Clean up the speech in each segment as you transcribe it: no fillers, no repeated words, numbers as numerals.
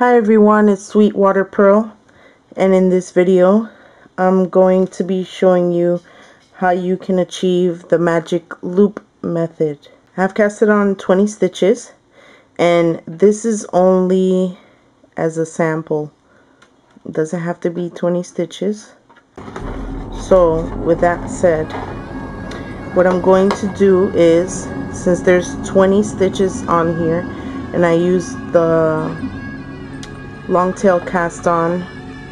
Hi everyone, it's Sweetwater Pearl, and in this video I'm going to be showing you how you can achieve the magic loop method. I've casted on 20 stitches, and this is only as a sample. It doesn't have to be 20 stitches. So with that said, what I'm going to do is, since there's 20 stitches on here and I use the long tail cast on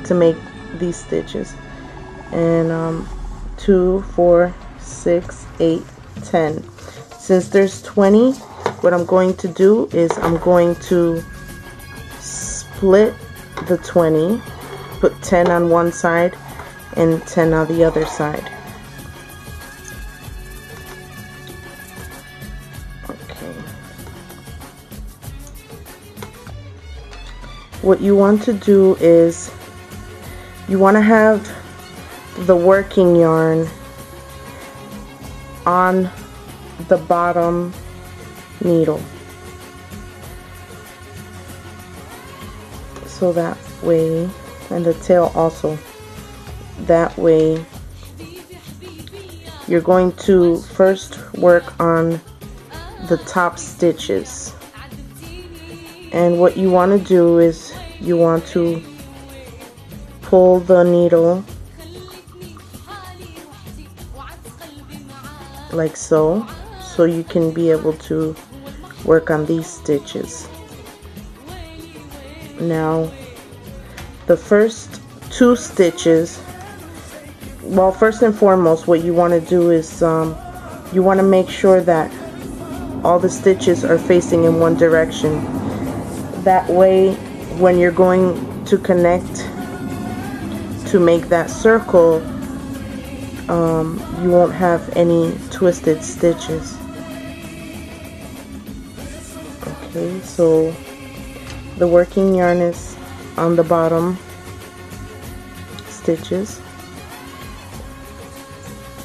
to make these stitches, and 2, 4, 6, 8, 10. Since there's 20, what I'm going to do is I'm going to split the 20, put 10 on one side and 10 on the other side. What you want to do is you want to have the working yarn on the bottom needle, so that way, and the tail also, that way you're going to first work on the top stitches. And what you want to do is you want to pull the needle like so you can be able to work on these stitches. Now the first 2 stitches, well, first and foremost, what you want to do is you want to make sure that all the stitches are facing in one direction. That way, when you're going to connect to make that circle, you won't have any twisted stitches. Okay, so the working yarn is on the bottom stitches,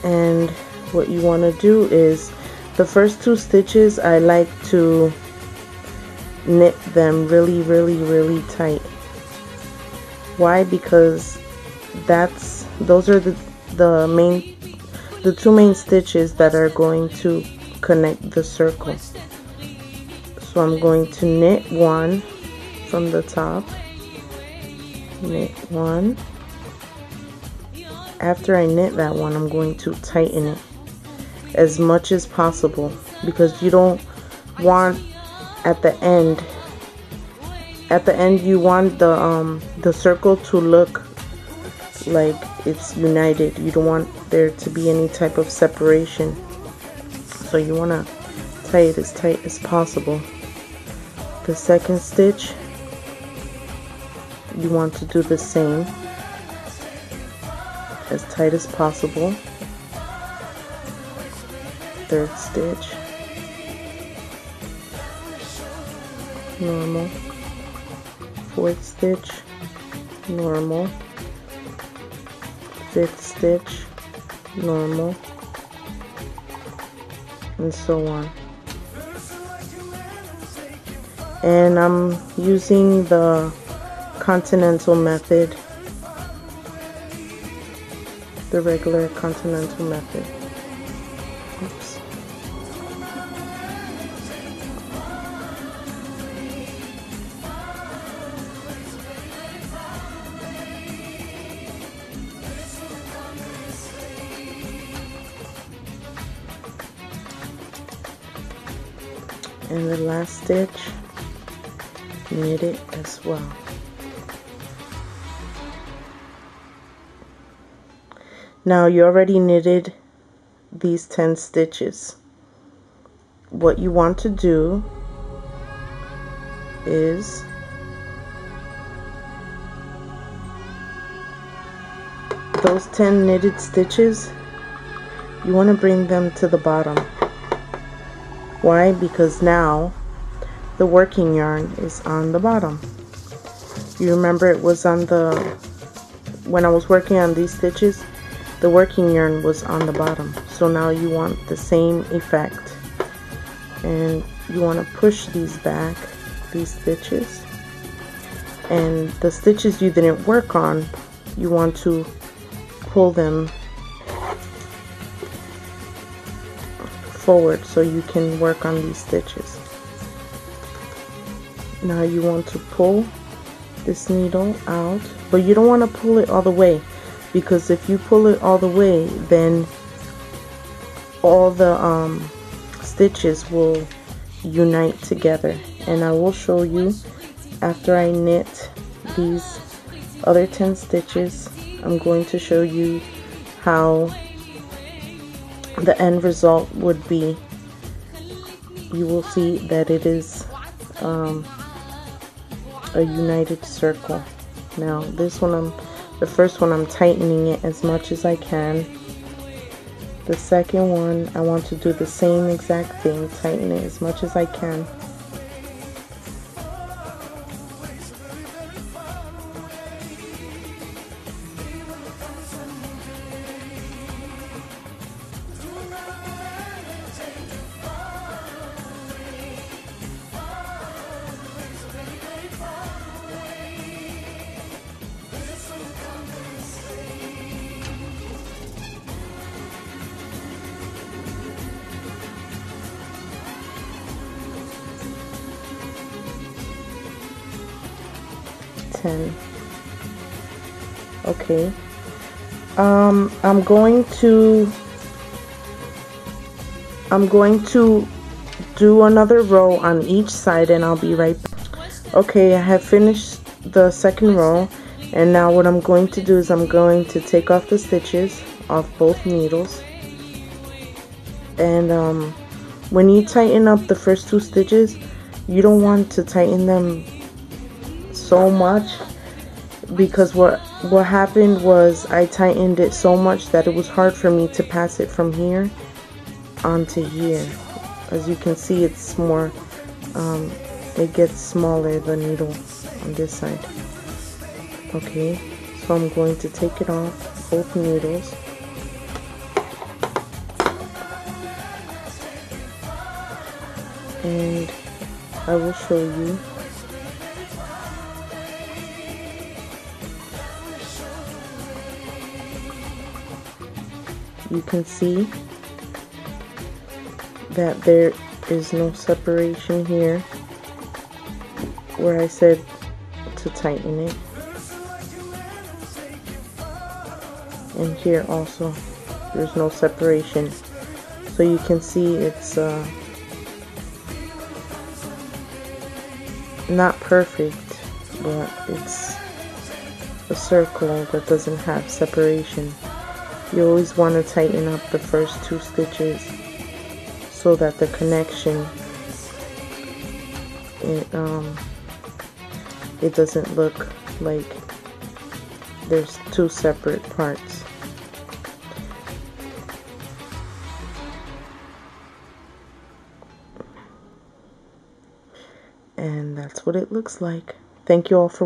and what you want to do is the first 2 stitches I like to knit them really tight. Why? Because those are the 2 main stitches that are going to connect the circle. So I'm going to knit 1 from the top, knit 1. After I knit that one, I'm going to tighten it as much as possible, because you don't want at the end you want the circle to look like it's united. You don't want there to be any type of separation, so you want to tie it as tight as possible. The second stitch, you want to do the same, as tight as possible. Third stitch, normal. Fourth stitch, normal. Fifth stitch, normal, and so on. And I'm using the continental method, the regular continental method. Oops. And the last stitch, knit it as well. Now you already knitted these 10 stitches. What you want to do is those 10 knitted stitches, you want to bring them to the bottom. Why? Because now the working yarn is on the bottom. You remember it was on the, when I was working on these stitches, the working yarn was on the bottom. So now you want the same effect, and you want to push these back, these stitches, and the stitches you didn't work on, you want to pull them forward so you can work on these stitches. Now you want to pull this needle out, but you don't want to pull it all the way, because if you pull it all the way, then all the stitches will unite together. And I will show you after I knit these other 10 stitches. I'm going to show you how the end result would be. You will see that it is a united circle. Now this one, the first one, I'm tightening it as much as I can. The second one, I want to do the same exact thing, tighten it as much as I can. Okay. I'm going to do another row on each side, and I'll be right back. Okay, I have finished the second row, and now what I'm going to do is I'm going to take off the stitches off both needles. And when you tighten up the first 2 stitches, you don't want to tighten them so much, because what happened was I tightened it so much that it was hard for me to pass it from here onto here. As you can see, it's more it gets smaller, the needle on this side. Okay, so I'm going to take it off both needles. And I will show you. You can see that there is no separation here where I said to tighten it, and here also there's no separation, so you can see it's not perfect, but it's a circle that doesn't have separation. You always want to tighten up the first 2 stitches so that the connection, it doesn't look like there's 2 separate parts. And that's what it looks like. Thank you all for